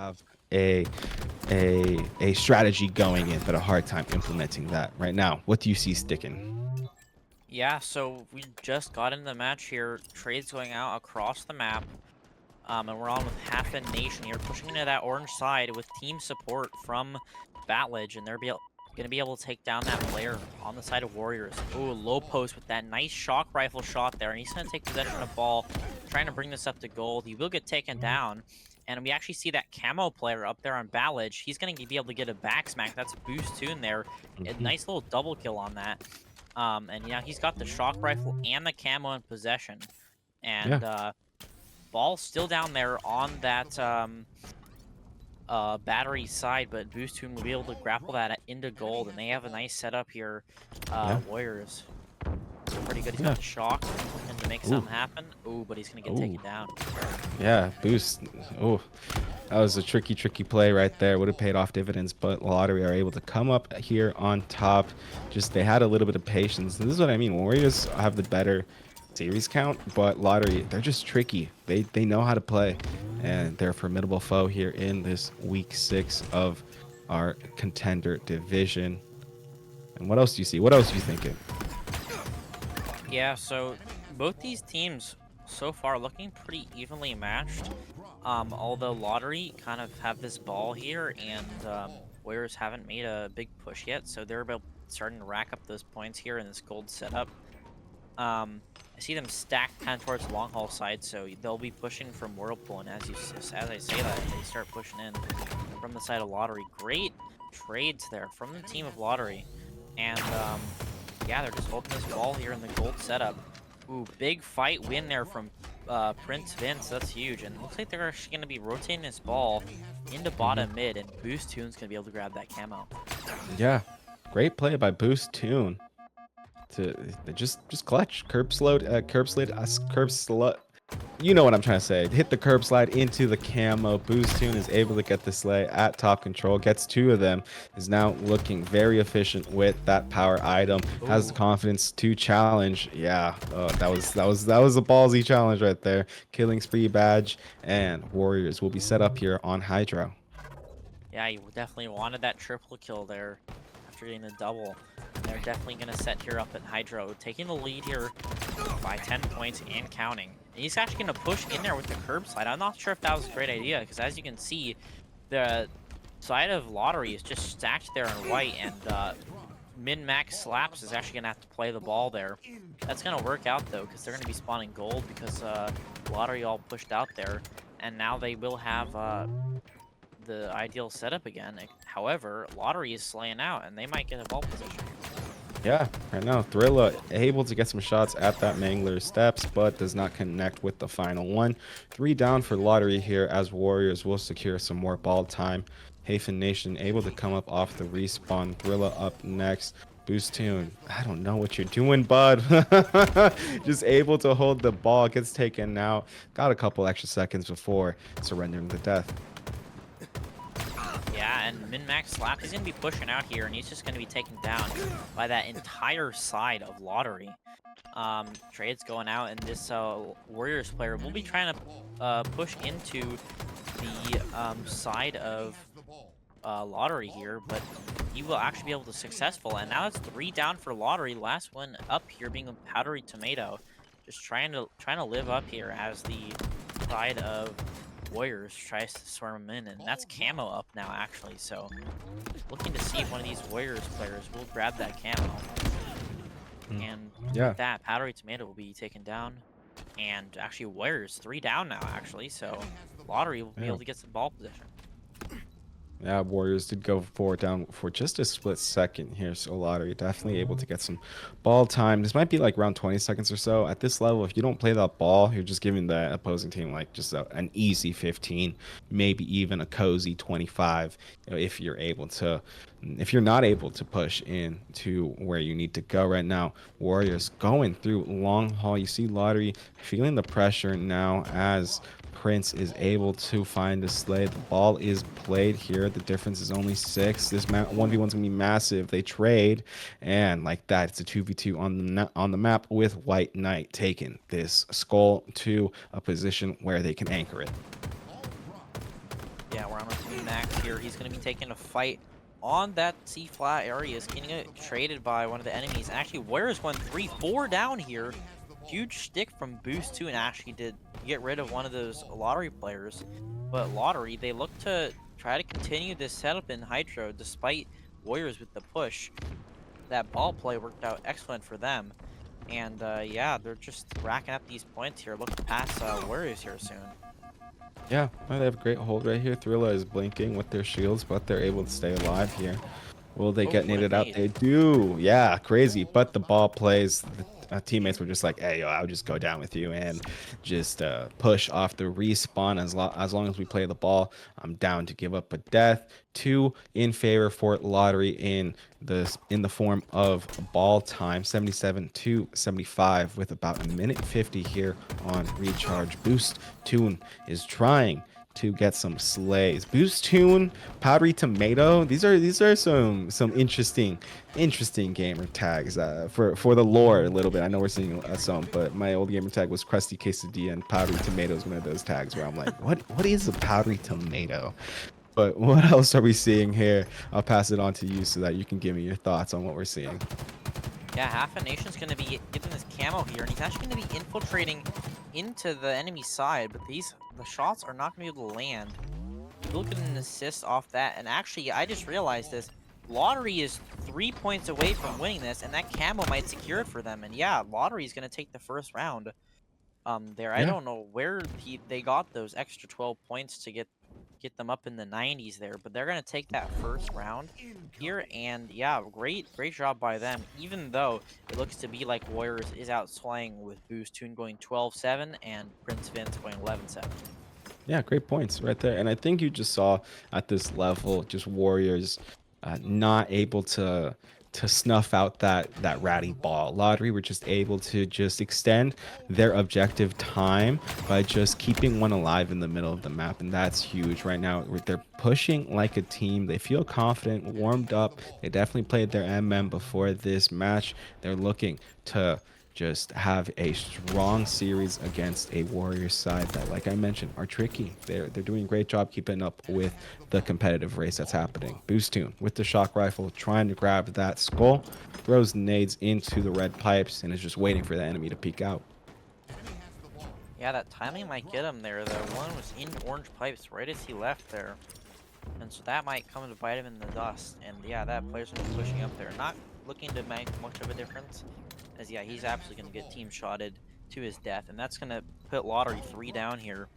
have a a strategy going in, but a hard time implementing that right now. What do you see sticking? Yeah, so we just got into the match here. Trades going out across the map. And we're on with half a nation here, pushing into that orange side with team support from Batlage, and they're gonna be able to take down that player on the side of Warriors. Ooh, low post with that nice shock rifle shot there, and he's gonna take possession of ball, trying to bring this up to gold. He will get taken down, and we actually see that camo player up there on Batlage. He's gonna be able to get a back smack. That's Boost Tune there. A Mhm. nice little double kill on that. And yeah, he's got the shock rifle and the camo in possession. Yeah, And ball still down there on that battery side, but Boost Tune will be able to grapple that into gold, and they have a nice setup here. yeah, Warriors pretty good. He's got yeah. the shock looking to make Ooh, something happen. Ooh, but he's gonna get ooh, taken down. yeah. Boost. Oh, that was a tricky play right there. Would have paid off dividends, but Lottery are able to come up here on top. Just they had a little bit of patience. This is what I mean. Warriors have the better series count, but Lottery, they're just tricky. They know how to play, and they're a formidable foe here in this week 6 of our contender division. And what else do you see? What else are you thinking? Yeah, so both these teams so far looking pretty evenly matched. Although Lottery kind of have this ball here, and Warriors haven't made a big push yet, so they're about starting to rack up those points here in this gold setup. I see them stacked kind of towards the long haul side, so they'll be pushing from Whirlpool, and as I say that, they start pushing in from the side of Lottery. Great trades there from the team of Lottery, and yeah, they're just holding this ball here in the gold setup. Ooh, big fight win there from Prince Vince. That's huge, and it looks like they're actually going to be rotating this ball into Hmm. bottom mid, and Boost Tune's going to be able to grab that camo. Yeah, great play by Boost Tune. To they just clutch curb slide. You know what I'm trying to say. Hit the curb slide into the camo. Boost Tune is able to get the sleigh at top control. Gets 2 of them. Is now looking very efficient with that power item. Has the Ooh. confidence to challenge. Yeah, that was a ballsy challenge right there. Killing spree badge, and Warriors will be set up here on Hydro. Yeah, you definitely wanted that triple kill there after getting the double. And they're definitely going to set here up at Hydro, taking the lead here by 10 points and counting. And he's actually going to push in there with the curb slide. I'm not sure if that was a great idea, because as you can see, the side of Lottery is just stacked there in white, and Min-Max Slaps is actually going to have to play the ball there. That's going to work out, though, because they're going to be spawning gold because Lottery all pushed out there. And now they will have the ideal setup again. However, Lottery is slaying out, and they might get a ball position. Yeah, right now, Thrilla able to get some shots at that Mangler steps, but does not connect with the final one. 3 down for Lottery here as Warriors will secure some more ball time. Hafen Nation able to come up off the respawn. Thrilla up next. Boost Tune, I don't know what you're doing, bud. Just able to hold the ball, gets taken out. Got a couple extra seconds before surrendering to death. Yeah, and Min-Max Slap, he's going to be pushing out here, and he's just going to be taken down by that entire side of Lottery. Trades going out, and this Warriors player will be trying to push into the side of Lottery here, but he will actually be able to successful. And now it's 3 down for Lottery. Last one up here being a Powdery Tomato, just trying to live up here as the side of Warriors tries to swarm him in, and that's camo up now actually. So looking to see if one of these Warriors players will grab that camo. Mm. And Yeah. with that, Powdery Tomato will be taken down. And actually, Warriors 3 down now, actually. So Lottery will be Yeah. able to get some ball position. Yeah, Warriors did go 4 down for just a split second here, so Lottery definitely able to get some ball time. This might be like around 20 seconds or so. At this level, if you don't play that ball, you're just giving the opposing team like just an easy 15, maybe even a cozy 25, if you're able to. If you're not able to push in to where you need to go right now, Warriors going through long haul. You see Lottery feeling the pressure now as Prince is able to find a slay. The ball is played here. The difference is only 6. This 1v1's gonna be massive. They trade, and like that, it's a 2v2 on the map with White Knight taking this skull to a position where they can anchor it. yeah, we're on with Max here. He's going to be taking a fight on that C flat area. He's getting it traded by one of the enemies. Actually, Worriers going 3-4 down here. Huge stick from Boost 2 and actually did get rid of one of those lottery players. But lottery, they look to try to continue this setup in Hydro despite Warriors with the push. That ball play worked out excellent for them. And yeah, they're just racking up these points here. Look to pass Warriors here soon. Yeah, oh, they have a great hold right here. Thrilla is blinking with their shields, but they're able to stay alive here. Will they Oh, get what a naded out? nade. They do. Yeah, crazy. But the ball plays. The teammates were just like, "Hey, yo, I'll just go down with you and just push off the respawn. As long as we play the ball, I'm down to give up a death." Two in favor for lottery in the form of ball time, 77 to 75, with about a minute 50 here on recharge. Boost Tune is trying to get some slays. Boost Tune, Powdery Tomato. These are some interesting gamer tags for the lore a little bit. I know we're seeing some, but my old gamer tag was Crusty Quesadilla, and Powdery Tomato is one of those tags where I'm like, what is a powdery tomato? But what else are we seeing here? I'll pass it on to you so that you can give me your thoughts on what we're seeing. Yeah, half a nation's going to be getting this camo here, and he's actually going to be infiltrating into the enemy side, but the shots are not going to be able to land. Look at an assist off that, and actually, I just realized this. Lottery is 3 points away from winning this, and that camo might secure it for them. And yeah, Lottery is going to take the first round. There, I Yeah. don't know where they got those extra 12 points to get them up in the 90s there, but they're going to take that first round here. And yeah, great job by them, even though it looks to be like Warriors is outswaying with Boost Tune going 12-7 and Prince Vince going 11-7. Yeah, great points right there. And I think you just saw at this level, just Warriors not able to snuff out that ratty ball. Lottery were just able to just extend their objective time by just keeping one alive in the middle of the map, and that's huge right now. They're pushing like a team. They feel confident, warmed up. They definitely played their MM before this match. They're looking to just have a strong series against a Warriors side that, like I mentioned, are tricky. They're doing a great job keeping up with the competitive race that's happening. Boost Tune with the shock rifle trying to grab that skull, throws nades into the red pipes, and is just waiting for the enemy to peek out. Yeah, that timing might get him there. The one was in orange pipes right as he left there. And so that might come to bite him in the dust. And yeah, that player's going to be pushing up there. Not looking to make much of a difference. As yeah, he's absolutely going to get team shotted to his death. And that's going to put Lottery 3 down here.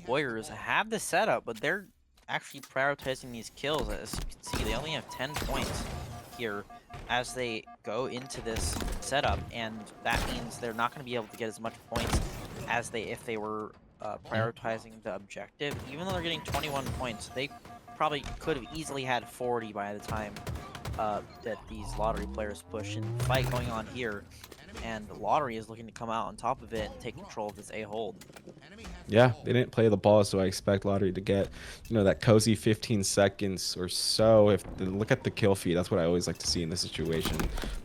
Warriors have the setup, but they're actually prioritizing these kills. As you can see, they only have 10 points here as they go into this setup. And that means they're not going to be able to get as much points as if they were prioritizing the objective. Even though they're getting 21 points, they probably could have easily had 40 by the time that these lottery players push. And fight going on here, and the lottery is looking to come out on top of it and take control of this A hold. Yeah, they didn't play the ball, so I expect lottery to get, that cozy 15 seconds or so. If look at the kill feed, that's what I always like to see in this situation.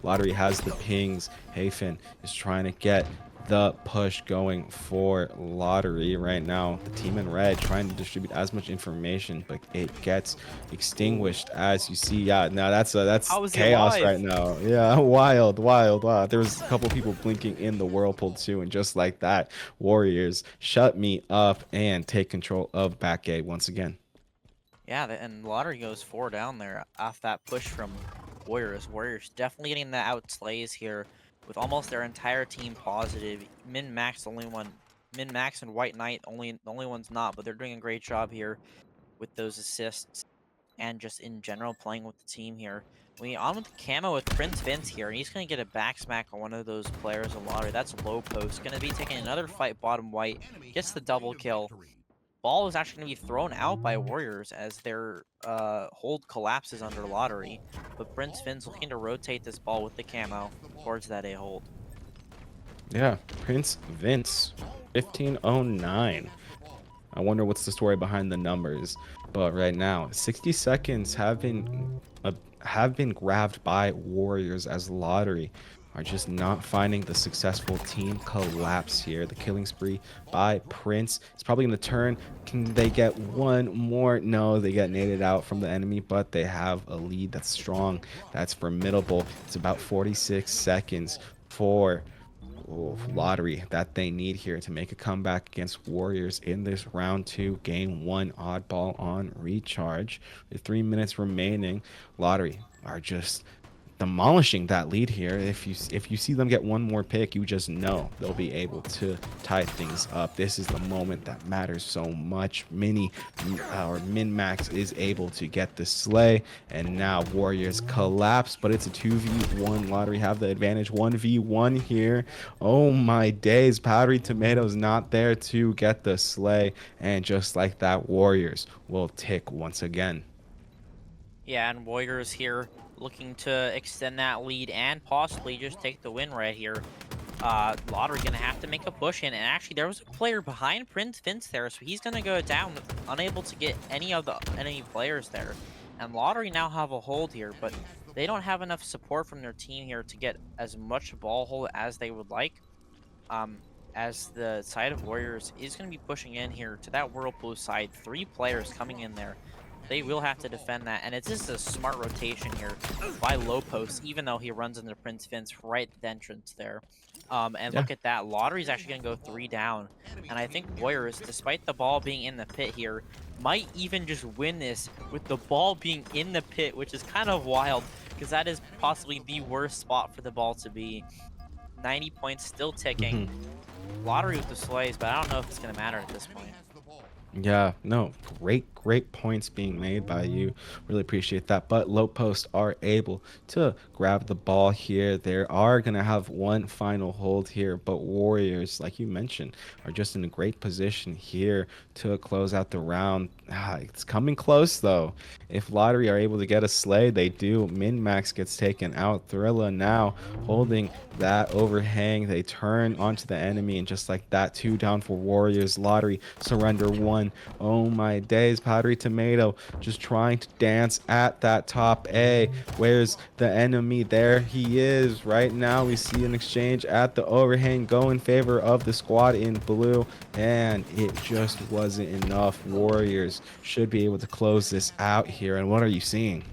Lottery has the pings. Hayfen is trying to get the push going for lottery right now. The team in red trying to distribute as much information, but it gets extinguished as you see. Yeah, now that's How is he chaos right alive? now. Yeah, wild. There was a couple people blinking in the whirlpool too, and just like that, Warriors shut me up and take control of back A once again. Yeah, and lottery goes 4 down there off that push from Warriors. Warriors definitely getting the outslays here with almost their entire team positive. Min-Max the only one. Min-Max and White Knight the only one's not, but they're doing a great job here with those assists and just in general playing with the team here. We on with the camo with Prince Vince here, and he's going to get a back smack on one of those players in lottery. That's a low post. Going to be taking another fight bottom white. Gets the double kill. Ball is actually going to be thrown out by Warriors as their hold collapses under lottery. But Prince Vince looking to rotate this ball with the camo towards that A hold. Yeah, Prince Vince, 1509. I wonder what's the story behind the numbers. But right now, 60 seconds have been grabbed by Warriors as lottery are just not finding the successful team collapse here. The killing spree by Prince is probably going to turn. Can they get one more? No, they get naded out from the enemy, but they have a lead that's strong, that's formidable. It's about 46 seconds for lottery that they need here to make a comeback against Warriors in this round 2, game 1, oddball on recharge. With 3 minutes remaining, lottery are just demolishing that lead here. If you see them get one more pick, you just know they'll be able to tie things up. This is the moment that matters so much. Min Max is able to get the slay, and now Warriors collapse, but it's a 2v1. Lottery have the advantage, 1v1 here. Oh my days, Powdery Tomatoes not there to get the slay, and just like that, Warriors will tick once again. Yeah, and Warriors here looking to extend that lead and possibly just take the win right here. Lottery gonna have to make a push in, and actually there was a player behind Prince Vince there, so he's gonna go down, unable to get any of the enemy players there. And Lottery now have a hold here, but they don't have enough support from their team here to get as much ball hold as they would like. As the side of Warriors is going to be pushing in here to that Whirlpool side, 3 players coming in there. They will have to defend that, and it's just a smart rotation here by Low Post, even though he runs into Prince Vince right at the entrance there. And Yeah. look at that, Lottery's actually going to go 3 down, and I think Warriors, despite the ball being in the pit here, might even just win this with the ball being in the pit, which is kind of wild, because that is possibly the worst spot for the ball to be. 90 points still ticking. Mhm. Lottery with the slays, but I don't know if it's going to matter at this point. Yeah, no, great points being made by you. Really appreciate that. But Low Post are able to grab the ball here. They are going to have one final hold here, but Warriors, like you mentioned, are just in a great position here to close out the round. It's coming close, though. If Lottery are able to get a slay, they do. Min Max gets taken out. Thrilla now holding that overhang. They turn onto the enemy, and just like that, 2 down for Warriors. Lottery surrender 1. Oh my days, Powdery Tomato just trying to dance at that top A. Where's the enemy? There he is. Right now we see an exchange at the overhang go in favor of the squad in blue, and it just wasn't enough. Warriors should be able to close this out here. And what are you seeing?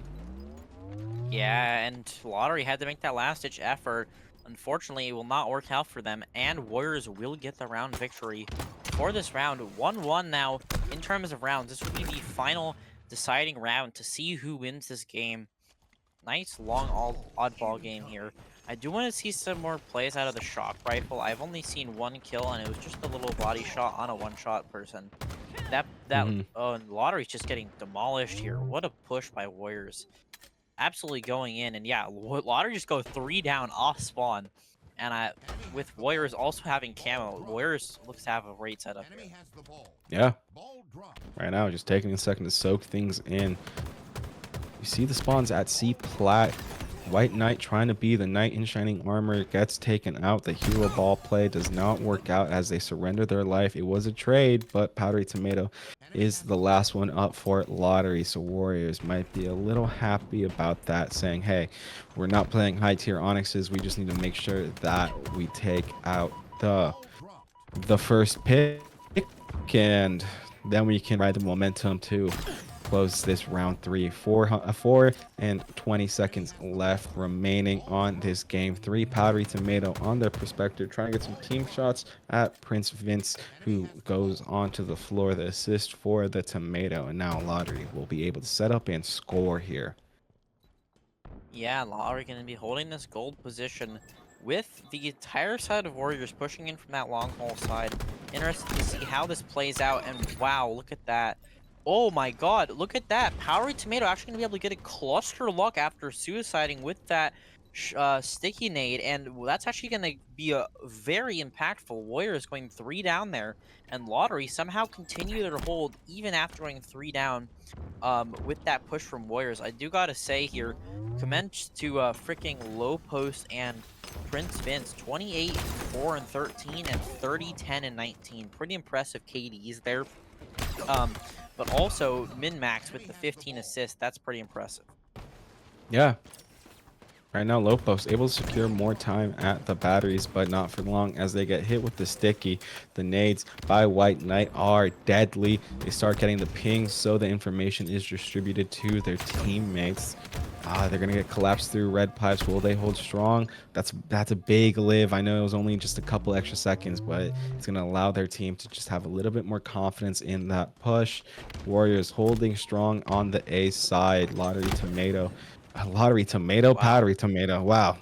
Yeah, and Lottery had to make that last-ditch effort. Unfortunately, it will not work out for them, and Warriors will get the round victory for this round. 1-1 now in terms of rounds. This will be the final deciding round to see who wins this game. Nice, long, oddball game here. I do want to see some more plays out of the shock rifle. I've only seen 1 kill, and it was just a little body shot on a one-shot person. Oh, and Lottery's just getting demolished here. What a push by Warriors. Absolutely going in, and yeah, Lottery just go 3 down off spawn. And with Warriors also having camo, Warriors looks to have a great setup here. Yeah. Right now, just taking a second to soak things in. You see the spawns at C plat. White Knight trying to be the knight in shining armor gets taken out. The hero ball play does not work out as they surrender their life. It was a trade, but Powdery Tomato is the last one up for Lottery. So Warriors might be a little happy about that, saying, hey, we're not playing high tier Onyxes. We just need to make sure that we take out the first pick, and then we can ride the momentum to close this round 3. 4 and 20 seconds left remaining on this game 3. Powdery Tomato on their perspective, trying to get some team shots at Prince Vince, who goes onto the floor. The assist for the Tomato, and now Lottery will be able to set up and score here. Yeah, Lottery going to be holding this gold position with the entire side of Warriors pushing in from that long haul side. Interested to see how this plays out, and wow, look at that. Oh my god, look at that. Powdery Tomato actually going to be able to get a cluster luck after suiciding with that sticky nade, and that's actually going to be a very impactful. Warriors going 3 down there, and Lottery somehow continue their hold even after going 3 down with that push from Warriors. I do got to say here, commence to freaking Low Post and Prince Vince, 28, 4, and 13, and 30, 10, and 19. Pretty impressive KDs there. But also Min Max with the 15 assists. That's pretty impressive. Yeah. Right now, Lopos able to secure more time at the batteries, but not for long as they get hit with the sticky. The nades by White Knight are deadly. They start getting the pings, so the information is distributed to their teammates. They're gonna get collapsed through red pipes. Will they hold strong? That's a big live. I know it was only just a couple extra seconds, but it's gonna allow their team to just have a little bit more confidence in that push. Warriors holding strong on the A side. Lottery Tomato. A lottery tomato, Wow. powdery tomato. Wow.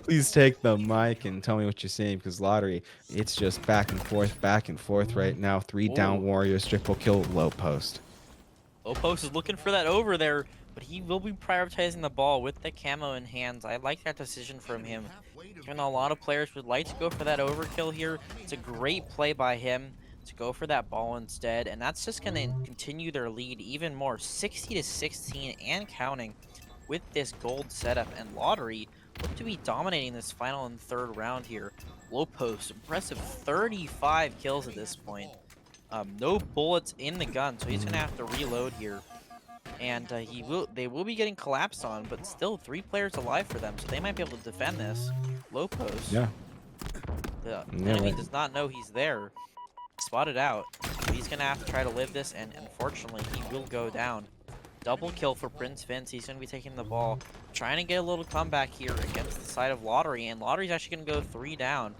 Please take the mic and tell me what you're saying because lottery, it's just back and forth right now. Three down Oh, warriors, triple kill, low post. Opos is looking for that over there, but he will be prioritizing the ball with the camo in hands. I like that decision from him. Even though a lot of players would like to go for that overkill here, it's a great play by him to go for that ball instead, and that's just going to continue their lead even more, 60 to 16 and counting with this gold setup. And lottery look to be dominating this final and third round here. Low post, impressive 35 kills at this point. No bullets in the gun, so he's gonna have to reload here. And they will be getting collapsed on, but still 3 players alive for them, so they might be able to defend this. Low post. Yeah. The Yeah, enemy right. does not know he's there. Spotted out. So he's gonna have to try to live this, and unfortunately, he will go down. Double kill for Prince Vince. He's gonna be taking the ball, trying to get a little comeback here against the side of Lottery, and Lottery's actually gonna go 3 down.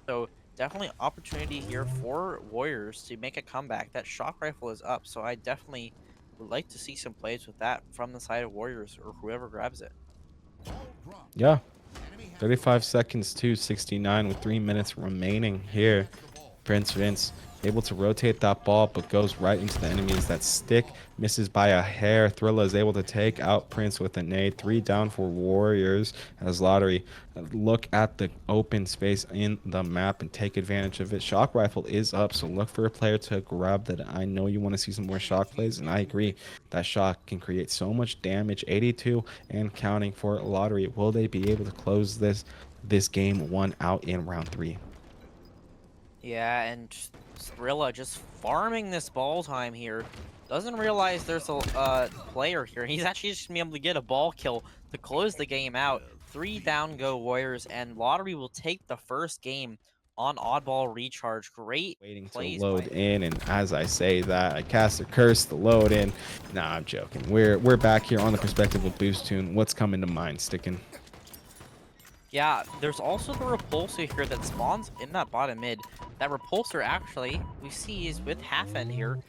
So definitely opportunity here for Warriors to make a comeback. That shock rifle is up, so I definitely would like to see some plays with that from the side of Warriors or whoever grabs it. Yeah. 35 seconds to 69 with 3 minutes remaining here. Prince Vince able to rotate that ball, but goes right into the enemies. That stick misses by a hair. Thrilla is able to take out Prince with a nade. 3 down for Warriors as Lottery look at the open space in the map and take advantage of it. Shock rifle is up, so look for a player to grab that. I know you want to see some more shock plays, and I agree. That shock can create so much damage. 82 and counting for Lottery. Will they be able to close this game one out in round 3? Yeah, and Thrilla just farming this ball time here. Doesn't realize there's a player here. He's actually just gonna be able to get a ball kill to close the game out. 3 down go Warriors, and Lottery will take the first game on oddball recharge. Great Waiting to plays by load him. in, and as I say that, I cast a curse to load in. Nah, I'm joking. We're back here on the perspective of Boost Tune. What's coming to mind, Sticking? Yeah, there's also the repulsor here that spawns in that bottom mid. That repulsor actually we see is with half end here,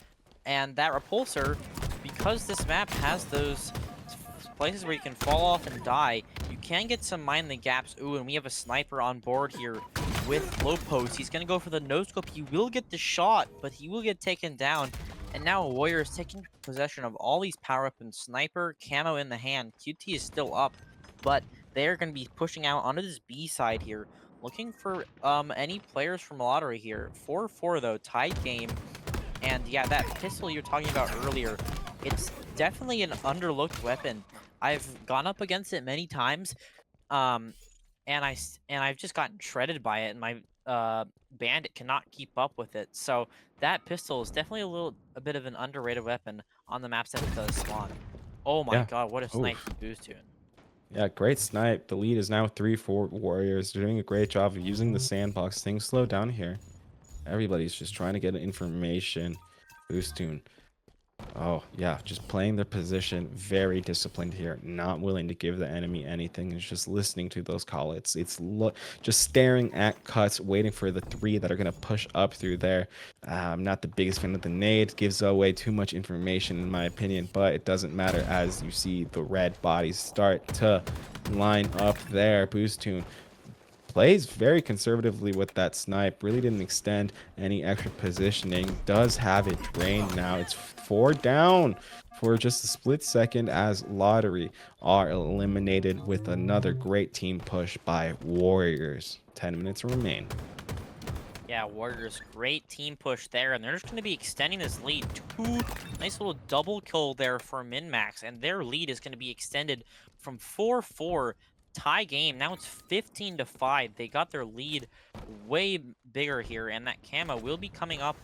and that repulsor, because this map has those places where you can fall off and die, you can get some mind the gaps. Ooh, and we have a sniper on board here with low post. He's gonna go for the no scope. He will get the shot, but he will get taken down. And now Warrior is taking possession of all these power weapons. Sniper, camo in the hand. QT is still up, but they're going to be pushing out onto this B side here, looking for any players from lottery here. 4-4 though, tied game. And yeah, that pistol you're talking about earlier, it's definitely an underlooked weapon. I've gone up against it many times, um, and I've just gotten shredded by it, and my bandit cannot keep up with it. So that pistol is definitely a bit of an underrated weapon on the maps that it does spawn. Oh my Yeah. god, what a snipe Oof. from Booztune. Yeah, great snipe. The lead is now 3-4 Warriors. They're doing a great job of using the sandbox. Things slow down here. Everybody's just trying to get information. Boost Tune. Oh, yeah, just playing their position, very disciplined here, not willing to give the enemy anything. It's just listening to those call. Just staring at cuts, waiting for the 3 that are going to push up through there. I'm not the biggest fan of the nade. Gives away too much information, in my opinion, but it doesn't matter as you see the red bodies start to line up there. Boost Tune plays very conservatively with that snipe. Really didn't extend any extra positioning. Does have it drained now. It's 4 down for just a split second as Lottery are eliminated with another great team push by Warriors. 10 minutes remain. Yeah, Warriors, great team push there, and they're just going to be extending this lead. 2 nice little double kill there for Min-Max, and their lead is going to be extended from 4-4 tie game. Now it's 15-5. They got their lead way bigger here, and that camo will be coming up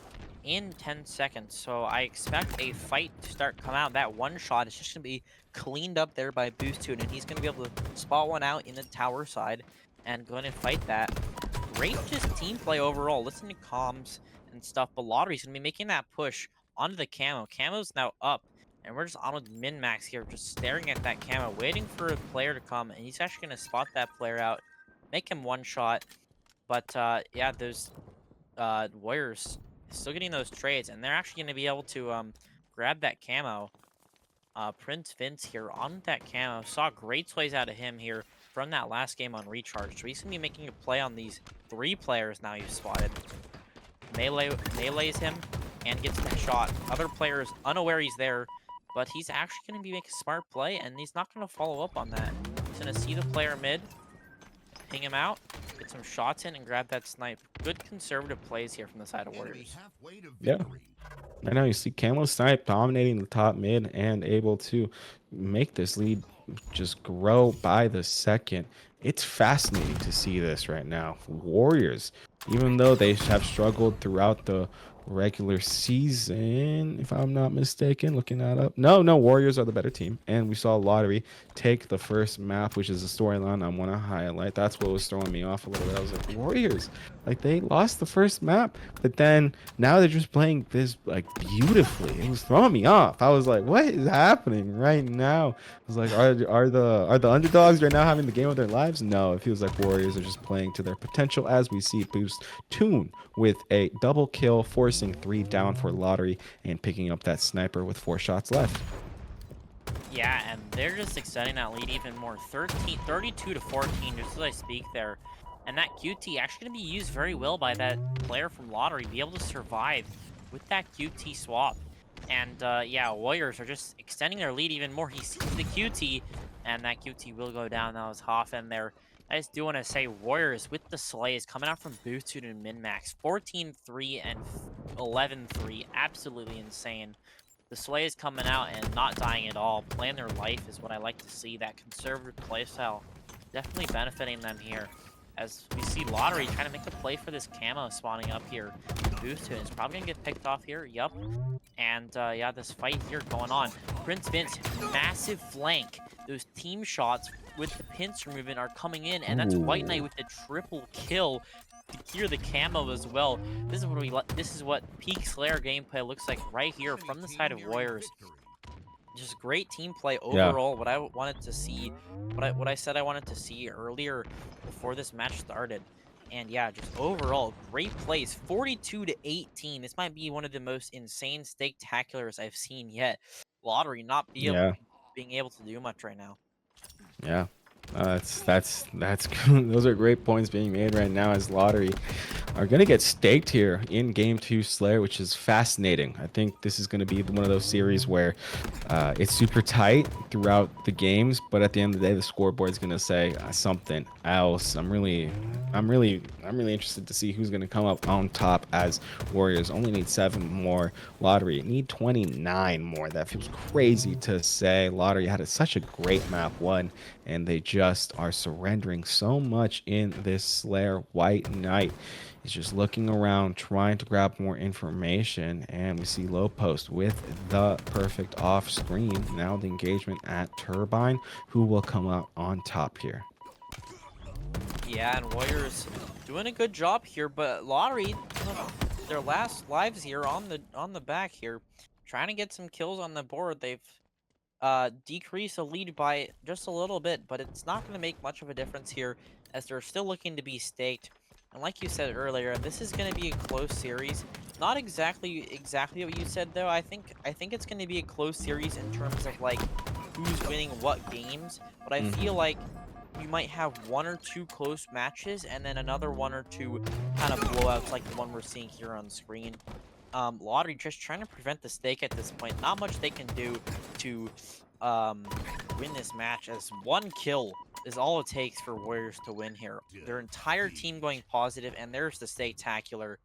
in 10 seconds. So I expect a fight to start come out. That one shot is just going to be cleaned up there by Boostune, and he's going to be able to spot one out in the tower side and go ahead and fight that. Great just team play overall. Listen to comms and stuff, but Lottery's going to be making that push onto the camo. Camo's now up, and we're just on with min-max here, just staring at that camo, waiting for a player to come, and he's actually going to spot that player out, make him one shot. But yeah, those Warriors still getting those trades, and they're actually going to be able to grab that camo. Prince Vince here on that camo. Saw great plays out of him here from that last game on Recharge. So he's going to be making a play on these 3 players now you've spotted. Melees him and gets the shot. Other players unaware he's there, but he's actually going to be making a smart play, and he's not going to follow up on that. He's going to see the player mid, ping him out, get some shots in, and grab that snipe. Good conservative plays here from the side of Warriors. Yeah. I know you see Camo Snipe dominating the top mid and able to make this lead just grow by the second. It's fascinating to see this right now. Warriors, even though they have struggled throughout the regular season, if I'm not mistaken, looking that up. No, Warriors are the better team. And we saw Lottery take the first map, which is a storyline I want to highlight. That's what was throwing me off a little bit. I was like, Warriors, like they lost the first map, but then now they're just playing this like beautifully. It was throwing me off. I was like, what is happening right now? I was like, are the underdogs right now having the game of their lives? No, it feels like Warriors are just playing to their potential as we see Boost Tune with a double kill, forcing 3 down for Lottery and picking up that sniper with 4 shots left. Yeah, and they're just extending that lead even more. 32 to 14, just as I speak there. And that QT actually going to be used very well by that player from Lottery, be able to survive with that QT swap. And yeah, Warriors are just extending their lead even more. He sees the QT, and that QT will go down. That was Hoffen there. I just do want to say Warriors with the slays coming out from Boosted and Min-Max. 14-3 and 11-3. Absolutely insane. The slays coming out and not dying at all. Playing their life is what I like to see. That conservative playstyle definitely benefiting them here. As we see Lottery trying to make a play for this camo spawning up here. Boosted is probably going to get picked off here. Yup. And yeah, this fight here going on. Prince Vince, massive flank. Those team shots with the pincer movement are coming in. And that's White Knight with the triple kill to clear the camo as well. This is what this is what peak Slayer gameplay looks like right here from the side of Warriors. Just great team play overall. Yeah. What I wanted to see, what I said I wanted to see earlier before this match started. And yeah, just overall great plays. 42 to 18. This might be one of the most insane stake-taculars I've seen yet. Lottery not being able to do much right now. Yeah. That's good. Those are great points being made right now as Lottery are going to get staked here in game 2 Slayer, which is fascinating. I think this is going to be one of those series where it's super tight throughout the games, but at the end of the day, the scoreboard is going to say something else. I'm really interested to see who's going to come up on top, as Warriors only need 7 more. Lottery need 29 more. That feels crazy to say. Lottery had such a great map 1, and they just are surrendering so much in this Slayer. White Knight is just looking around, trying to grab more information, and we see Low Post with the perfect off screen. Now the engagement at Turbine, who will come out on top here. Yeah, and Warriors doing a good job here, but Lottery, their last lives here on the back here, trying to get some kills on the board. They've decrease the lead by just a little bit, but it's not going to make much of a difference here, as they're still looking to be staked. And like you said earlier, this is going to be a close series. Not exactly what you said though. I think it's going to be a close series in terms of like who's winning what games, but I feel like you might have 1 or 2 close matches and then another 1 or 2 kind of blowouts like the one we're seeing here on screen. Lottery just trying to prevent the stake at this point. Not much they can do to win this match, as 1 kill is all it takes for Warriors to win here. Their entire team going positive, and there's the stake-tacular.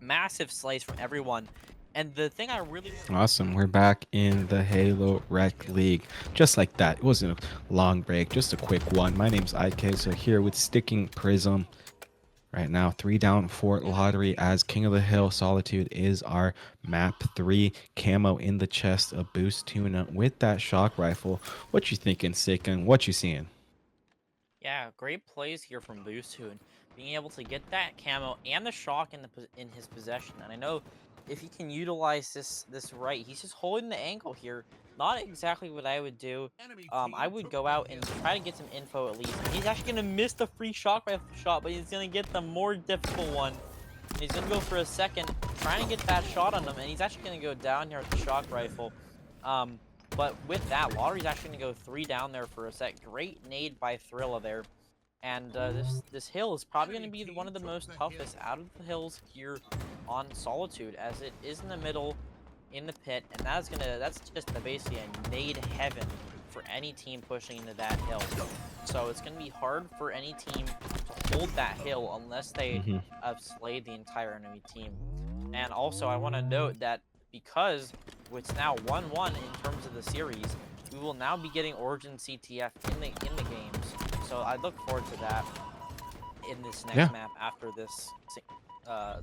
Massive slays from everyone. And the thing I really... Awesome. We're back in the Halo Rec League. Just like that. It wasn't a long break, just a quick one. My name's IK, so here with Sticking Prism. Right now, 3 down for Lottery as King of the Hill Solitude is our map 3. Camo in the chest, a boost tuna with that shock rifle. What you thinking, Sicken? What you seeing? Yeah, great plays here from Boostoon, being able to get that camo and the shock in his possession. And I know if he can utilize this right, he's just holding the angle here. Not exactly what I would do. I would go out and try to get some info at least. And he's actually gonna miss the free shock rifle shot, but he's gonna get the more difficult one. And he's gonna go for a second, trying to get that shot on him, and he's actually gonna go down here with the shock rifle. Um, but with that, Lottery's actually gonna go 3 down there for a sec. Great nade by Thrilla there. And this hill is probably going to be one of the most toughest out of the hills here on Solitude, as it is in the middle in the pit, and that's just basically a nade heaven for any team pushing into that hill. So it's going to be hard for any team to hold that hill unless they Hmm. have slayed the entire enemy team. And also, I want to note that because it's now 1-1 in terms of the series, we will now be getting Origin CTF in the games. So I look forward to that in this Yeah. next map after this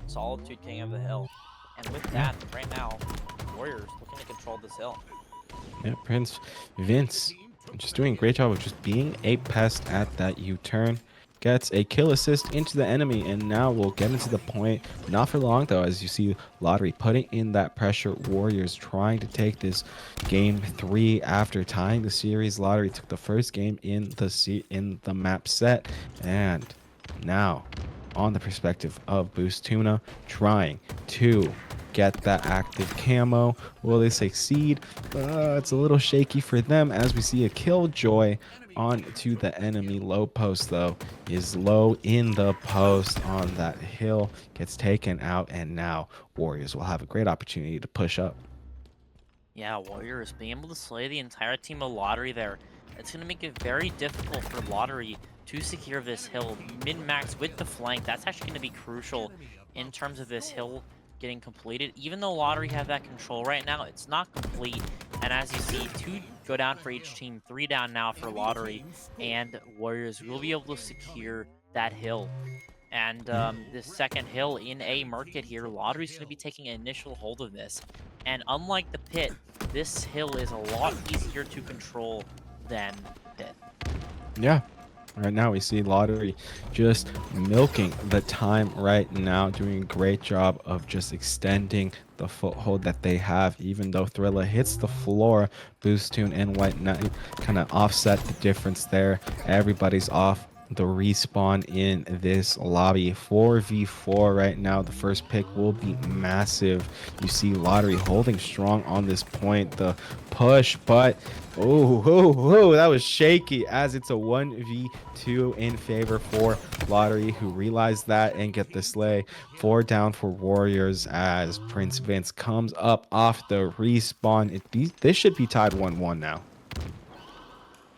Solitude King of the Hill. And with Yeah. that, right now, Warriors looking to control this hill. Yeah, Prince Vince just doing a great job of just being a pest at that U-turn. Gets a kill assist into the enemy, and now we'll get into the point. Not for long though, as you see Lottery putting in that pressure. Warriors trying to take this game 3 after tying the series. Lottery took the first game in the map set, and now on the perspective of Boost Tuna trying to get that active camo. Will they succeed? It's a little shaky for them as we see a killjoy onto the enemy. Low post though is low in the post on that hill, gets taken out, and now Warriors will have a great opportunity to push up. Yeah, Warriors being able to slay the entire team of Lottery there. It's going to make it very difficult for Lottery to secure this hill. Min-max with the flank, that's actually going to be crucial in terms of this hill getting completed. Even though Lottery have that control right now, it's not complete. And as you see, 2 go down for each team, 3 down now for Lottery. And Warriors will be able to secure that hill. And this second hill in a market here, Lottery's going to be taking initial hold of this. And unlike the pit, this hill is a lot easier to control than the pit. Yeah. Right now we see Lottery just milking the time right now, doing a great job of just extending the foothold that they have. Even though Thrilla hits the floor, Boost Tune and White Knight kind of offset the difference there. Everybody's off the respawn in this lobby. 4v4 right now. The first pick will be massive. You see Lottery holding strong on this point. The push, but that was shaky as it's a 1v2 in favor for Lottery, who realized that and get the slay. 4 down for Warriors as Prince Vince comes up off the respawn. This should be tied 1-1 now.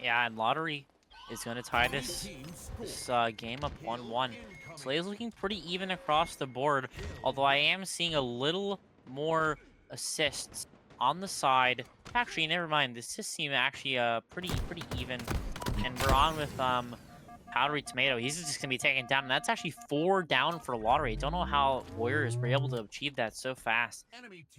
Yeah, and Lottery is going to tie this game up 1-1. Slay is looking pretty even across the board, although I am seeing a little more assists on the side. Actually, never mind. This just seems actually pretty even. And we're on with Powdery Tomato. He's just gonna be taken down, and that's actually 4 down for Lottery. I don't know how Warriors were able to achieve that so fast.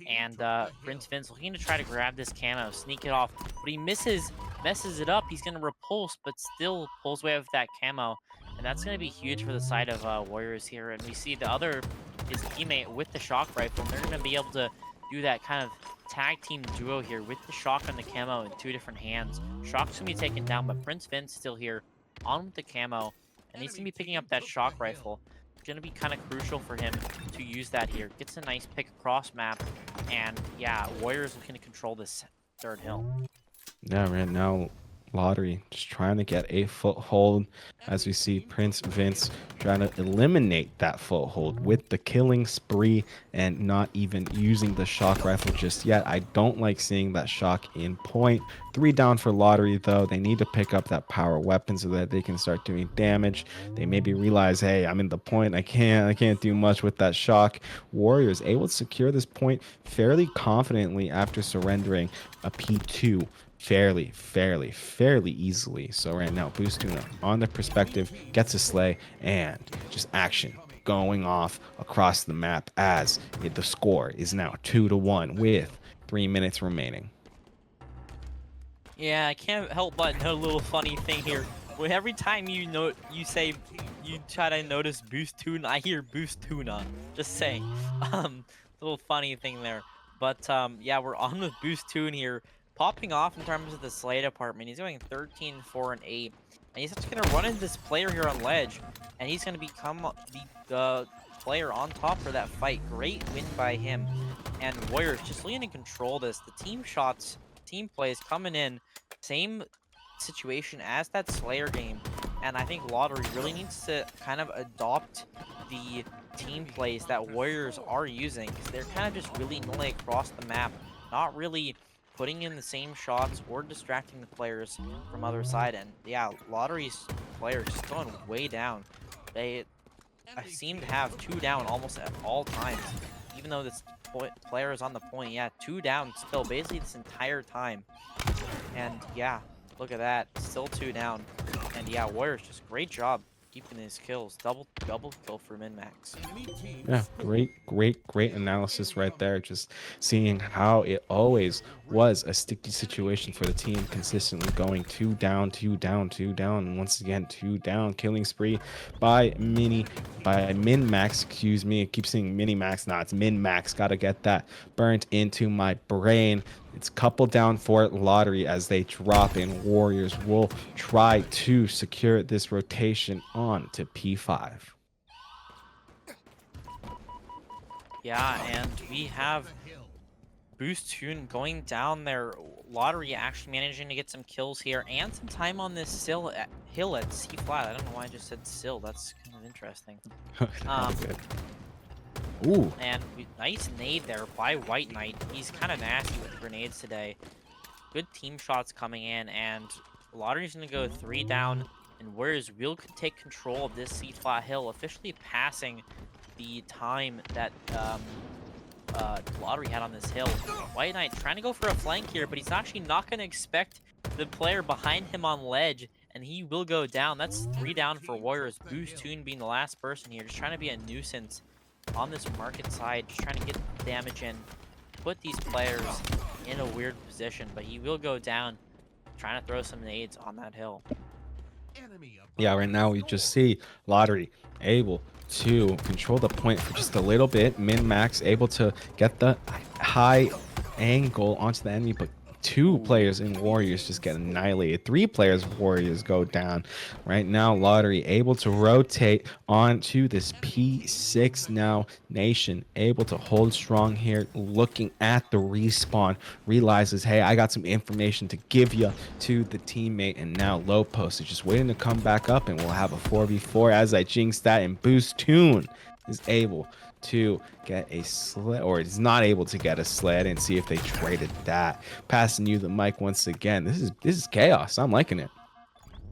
And Prince Vince looking to try to grab this camo, sneak it off, but he messes it up. He's gonna repulse, but still pulls away with that camo, and that's gonna be huge for the side of Warriors here. And we see his teammate with the shock rifle, and they're gonna be able to do that kind of tag team duo here with the shock and the camo in 2 different hands. Shock's gonna be taken down, but Prince Vince still here on with the camo, and he's gonna be picking up that shock rifle. It's gonna be kind of crucial for him to use that here. Gets a nice pick across map, and yeah, Warriors looking to control this third hill. Yeah, right now Lottery just trying to get a foothold as we see Prince Vince trying to eliminate that foothold with the killing spree and not even using the shock rifle just yet. I don't like seeing that shock in point. 3 down for Lottery though. They need to pick up that power weapon so that they can start doing damage. They maybe realize, hey, I'm in the point. I can't do much with that shock. Warriors able to secure this point fairly confidently after surrendering a P2 fairly easily. So right now, Boost Tuna on the perspective gets a slay and just action going off across the map as the score is now 2-1 with 3 minutes remaining. Yeah, I can't help but note a little funny thing here. When every time you say you try to notice boost tuna, I hear boost tuna. Just saying. Little funny thing there. But yeah, we're on with boost tune here, popping off in terms of the Slay department. He's going 13, 4, and 8, and he's actually gonna run into this player here on ledge, and he's gonna become the player on top for that fight. Great win by him, and Warriors just leading to control this. The team shots, team plays coming in. Same situation as that Slayer game, and I think Lottery really needs to kind of adopt the team plays that Warriors are using, because they're kind of just willy-nilly across the map, not really putting in the same shots or distracting the players from other side. And yeah, Lottery's players just going way down. They seem to have 2 down almost at all times, even though this player is on the point. Yeah, 2 down still basically this entire time. And yeah, look at that, still 2 down. And yeah, Warriors, just great job keeping his kills. Double kill for Min-Max. Yeah, great analysis right there. Just seeing how it always was a sticky situation for the team, consistently going 2 down, 2 down, 2 down, and once again 2 down. Killing spree by Min-Max. Excuse me, I keep saying Mini-Max. Nah, it's Min-Max. Gotta get that burnt into my brain. It's couple down for Lottery as they drop in. Warriors will try to secure this rotation on to P5. Yeah, and we have Boost Tune going down there. Lottery actually managing to get some kills here and some time on this hill at C flat. I don't know why I just said sill. That's kind of interesting. Ooh. And nice nade there by White Knight. He's kind of nasty with grenades today. Good team shots coming in, and Lottery's going to go 3 down, and Warriors will take control of this C flat hill, officially passing the time that Lottery had on this hill. White Knight trying to go for a flank here, but he's actually not going to expect the player behind him on ledge, and he will go down. That's 3 down for Warriors. Boost Tune being the last person here, just trying to be a nuisance on this market side, just trying to get damage in, put these players in a weird position, but he will go down, trying to throw some nades on that hill. Yeah, right now we just see Lottery able to control the point for just a little bit. Min-Max able to get the high angle onto the enemy, but 2 players in Warriors just get annihilated. 3 players Warriors go down. Right now, Lottery able to rotate onto this P6 now. Nation able to hold strong here, looking at the respawn, realizes, hey, I got some information to give you to the teammate, and now Low Post is just waiting to come back up, and we'll have a 4v4 as I jinx that, and Boost Tune is able to get a sled, or is not able to get a sled, and see if they traded that. Passing you the mic once again. This is chaos. I'm liking it.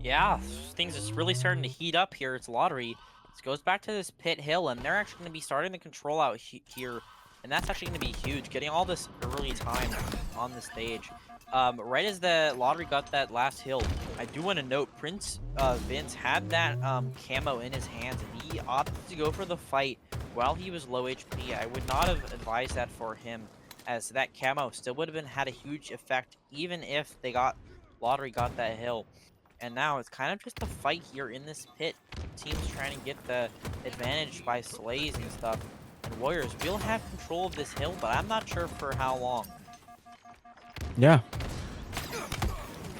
Yeah, things is really starting to heat up here. It's Lottery. This goes back to this pit hill, and they're actually going to be starting the control out here, and that's actually going to be huge, getting all this early time on the stage. Right as the Lottery got that last hill, I do want to note Prince Vince had that camo in his hands, and he opted to go for the fight while he was low HP. I would not have advised that for him, as that camo still would have had a huge effect even if Lottery got that hill. And now it's kind of just a fight here in this pit. Teams trying to get the advantage by slays and stuff. And Warriors will have control of this hill, but I'm not sure for how long. Yeah.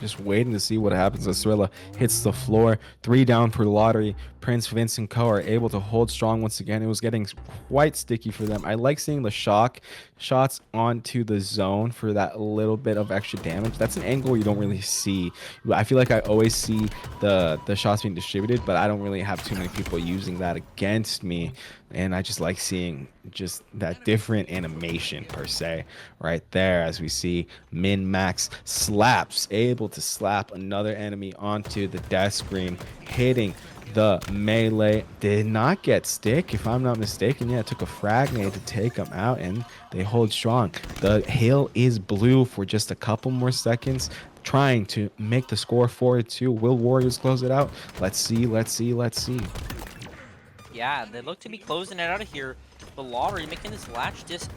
Just waiting to see what happens as Thrilla hits the floor. 3 down for Lottery. Prince, Vince, and Co are able to hold strong once again. It was getting quite sticky for them. I like seeing the shock shots onto the zone for that little bit of extra damage. That's an angle you don't really see. I feel like I always see the shots being distributed, but I don't really have too many people using that against me. And I just like seeing just that different animation per se right there, as we see Min-Max slaps, able to slap another enemy onto the death screen, hitting the melee. Did not get stick, if I'm not mistaken. Yeah, it took a frag nade to take them out, and they hold strong. The hill is blue for just a couple more seconds, trying to make the score 4-2. Will Warriors close it out? Let's see. Yeah, they look to be closing it out of here. The Lottery making this last ditch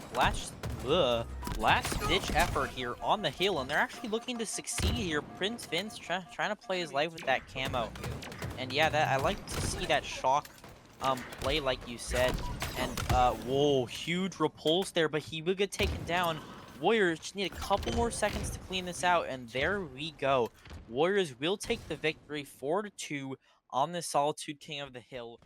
effort here on the hill, and they're actually looking to succeed here. Prince Vince trying to play his life with that camo. And yeah, that I like to see that shock play like you said. And whoa, huge repulse there, but he will get taken down. Warriors just need a couple more seconds to clean this out, and there we go. Warriors will take the victory 4-2 on the Solitude King of the Hill.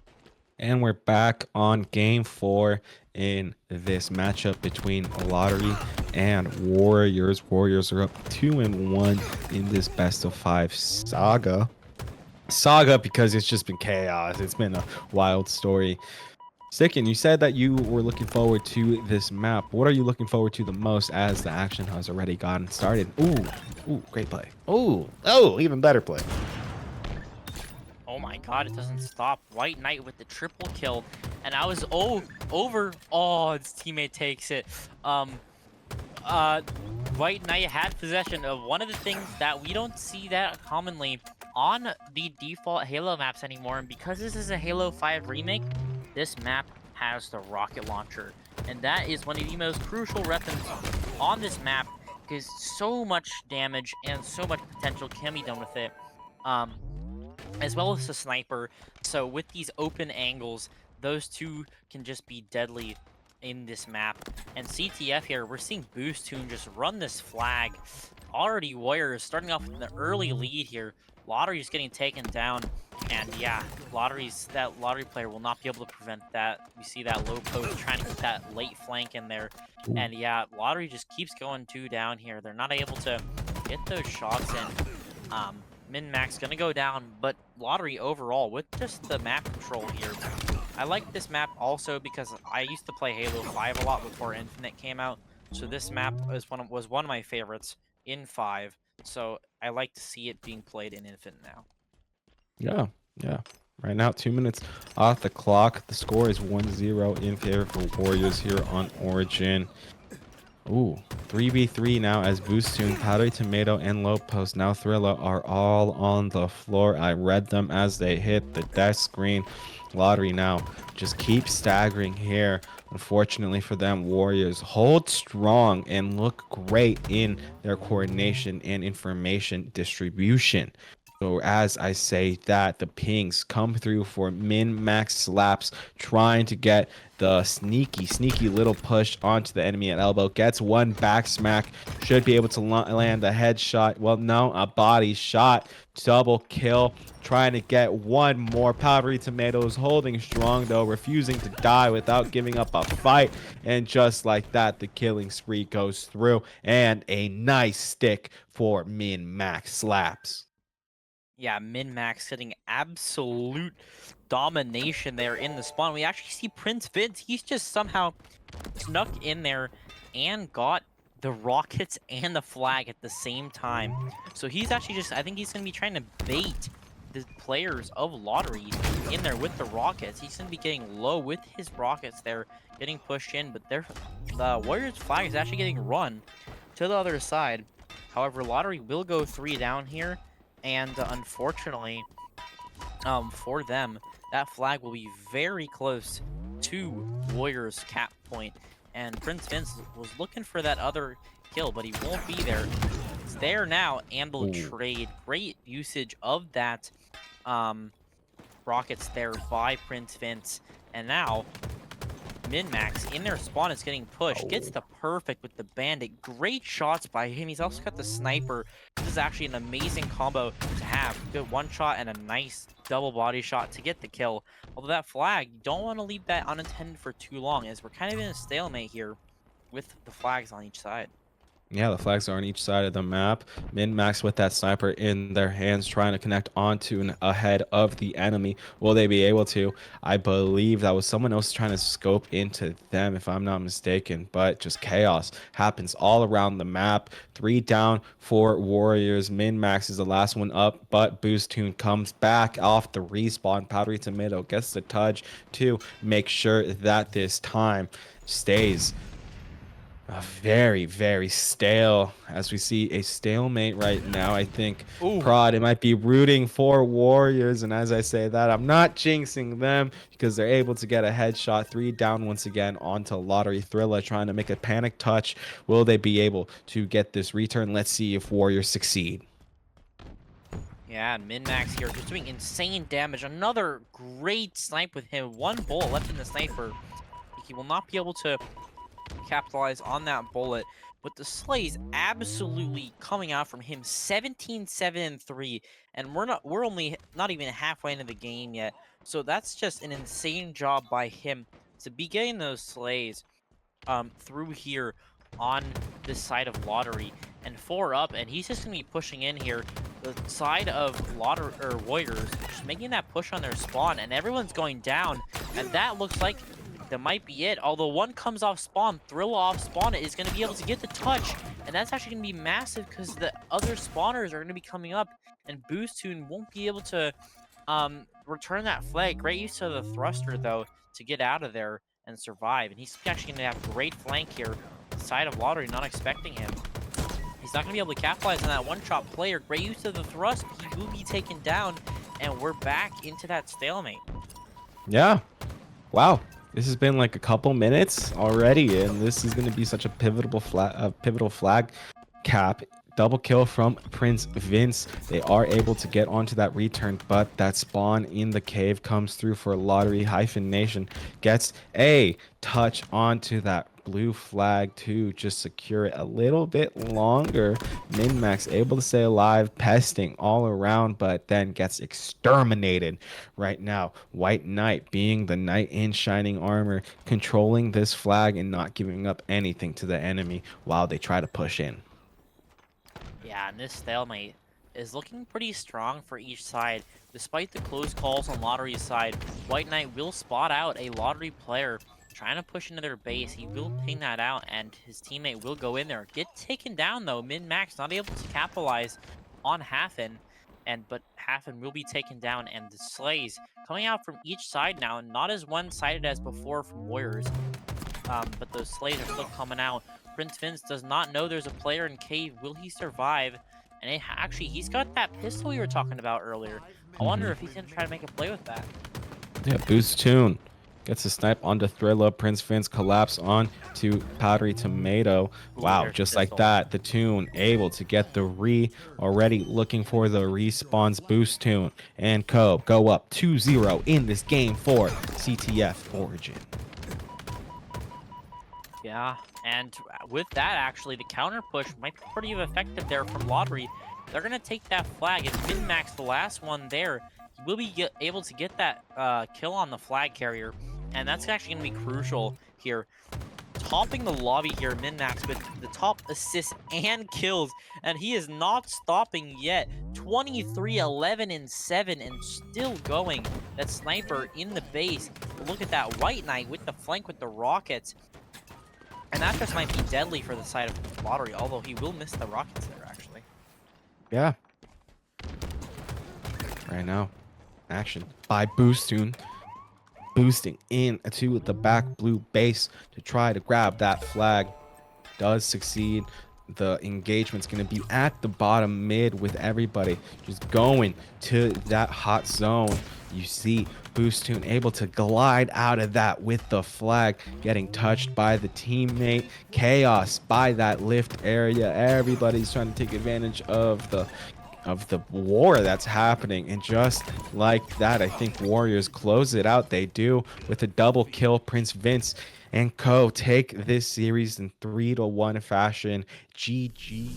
And we're back on game 4 in this matchup between Lottery and Warriors. Warriors are up 2-1 in this best of 5 saga. Because it's just been chaos. It's been a wild story. Sicken, you said that you were looking forward to this map. What are you looking forward to the most as the action has already gotten started? Ooh, great play. Oh, even better play. Oh my god, it doesn't stop. White Knight with the triple kill. And I was over. Oh, his teammate takes it. White Knight had possession of one of the things that we don't see that commonly on the default Halo maps anymore. And because this is a Halo 5 remake, this map has the rocket launcher. And that is one of the most crucial weapons on this map because so much damage and so much potential can be done with it. As well as the sniper. So with these open angles, those two can just be deadly in this map. And CTF here, we're seeing Boost Tune just run this flag. Already Warriors starting off with an early lead here. Lottery's getting taken down. And yeah, that Lottery player will not be able to prevent that. We see that low post trying to get that late flank in there. And yeah, Lottery just keeps going 2 down here. They're not able to get those shots in. Min-Max gonna go down, but Lottery overall with just the map control here. I like this map also because I used to play Halo 5 a lot before Infinite came out, so this map was one of my favorites in 5. So I like to see it being played in Infinite now. Yeah. Right now, 2 minutes off the clock. The score is 1-0 in favor for Warriors here on Origin. 3v3 now as Boostoon, Powdery Tomato, and Low Post, now Thriller, are all on the floor. I read them as they hit the desk screen. Lottery now just keep staggering here. Unfortunately for them, Warriors hold strong and look great in their coordination and information distribution. So as I say that, the pings come through for min-max slaps, trying to get the sneaky little push onto the enemy at elbow. Gets one back smack, should be able to land a headshot. Well, no, a body shot. Double kill, trying to get one more. Powdery Tomatoes holding strong though, refusing to die without giving up a fight. And just like that, the killing spree goes through. And a nice stick for min-max slaps. Yeah, Min-Max hitting absolute domination there in the spawn. We actually see Prince Vince. He's just somehow snuck in there and got the rockets and the flag at the same time. So he's actually I think he's going to be trying to bait the players of Lottery in there with the rockets. He's going to be getting low with his rockets there, getting pushed in. But the Warriors flag is actually getting run to the other side. However, Lottery will go 3 down here. And unfortunately, for them, that flag will be very close to Warriors' cap point. And Prince Vince was looking for that other kill, but he won't be there. It's there now, and they'll trade. Great usage of that rockets there by Prince Vince. And now, Min-Max in their spawn is getting pushed. Gets the perfect with the bandit. Great shots by him. He's also got the sniper. This is actually an amazing combo to have. Good one shot and a nice double body shot to get the kill. Although that flag, you don't want to leave that unattended for too long, as we're kind of in a stalemate here with the flags on each side. Yeah, the flags are on each side of the map. Min-Max with that sniper in their hands, trying to connect onto and ahead of the enemy. Will they be able to? I believe that was someone else trying to scope into them, if I'm not mistaken. But just chaos happens all around the map. 3 down for Warriors. Min-Max is the last one up, but Boost Tune comes back off the respawn. Powdery Tomato gets the touch to make sure that this time stays Very, very stale. As we see a stalemate right now, I think Ooh. Prod, it might be rooting for Warriors. And as I say that, I'm not jinxing them because they're able to get a headshot. 3 down once again onto Lottery Thriller, trying to make a panic touch. Will they be able to get this return? Let's see if Warriors succeed. Yeah, Min-Max here just doing insane damage. Another great snipe with him. 1 bullet left in the sniper. He will not be able to capitalize on that bullet. But the slays absolutely coming out from him. 17, 7, and 3. And we're only not even halfway into the game yet. So that's just an insane job by him to be getting those slays through here on this side of Lottery. And 4 up, and he's just gonna be pushing in here. The side of Lottery or Warriors, just making that push on their spawn, and everyone's going down. And that looks like that might be it. Although one comes off spawn, Thriller off spawn is going to be able to get the touch. And that's actually going to be massive because the other spawners are going to be coming up. And Boost Tune won't be able to return that flag. Great use of the thruster, though, to get out of there and survive. And he's actually going to have great flank here. Side of Lottery not expecting him. He's not going to be able to capitalize on that one-shot player. Great use of the thrust. He will be taken down. And we're back into that stalemate. Yeah. Wow. This has been like a couple minutes already, and this is going to be such a pivotal flag cap. Double kill from Prince Vince. They are able to get onto that return, but that spawn in the cave comes through for Lottery Nation. Gets a touch onto that blue flag to just secure it a little bit longer. Min-Max able to stay alive, pesting all around, but then gets exterminated right now. White Knight being the knight in shining armor, controlling this flag and not giving up anything to the enemy while they try to push in. Yeah, and this stalemate is looking pretty strong for each side. Despite the close calls on Lottery's side, White Knight will spot out a Lottery player trying to push into their base. He will ping that out, and his teammate will go in there. Get taken down, though. Min-Max not able to capitalize on Hafen, but Hafen will be taken down, and the slays coming out from each side now, not as one-sided as before from Warriors. But those slays are still coming out. Prince Vince does not know there's a player in cave. Will he survive? And actually, he's got that pistol we were talking about earlier. I wonder if he's going to try to make a play with that. Yeah, Boost Tune gets a snipe onto Thriller. Prince Vince collapse on to Powdery Tomato. Wow, just like that, the Tune able to get the already looking for the respawns. Boost Tune and Co go up 2-0 in this game for CTF Origin. Yeah, and with that, actually, the counter push might be pretty effective there from Lottery. They're going to take that flag, and Min-Max, the last one there, he will be able to get that kill on the flag carrier, and that's actually going to be crucial here. Topping the lobby here, Min-Max with the top assists and kills, and he is not stopping yet. 23, 11, and 7, and still going. That sniper in the base. Look at that White Knight with the flank with the rockets. And that just might be deadly for the side of Lottery, although he will miss the rockets there, actually. Yeah. Right now, action by Boostoon. Boosting into the back blue base to try to grab that flag. Does succeed. The engagement's going to be at the bottom mid with everybody just going to that hot zone. You see Boostoon able to glide out of that with the flag, getting touched by the teammate. Chaos by that lift area. Everybody's trying to take advantage of the war that's happening, and just like that, I think Warriors close it out. They do with a double kill. Prince Vince and Co take this series in 3-1 fashion. GG.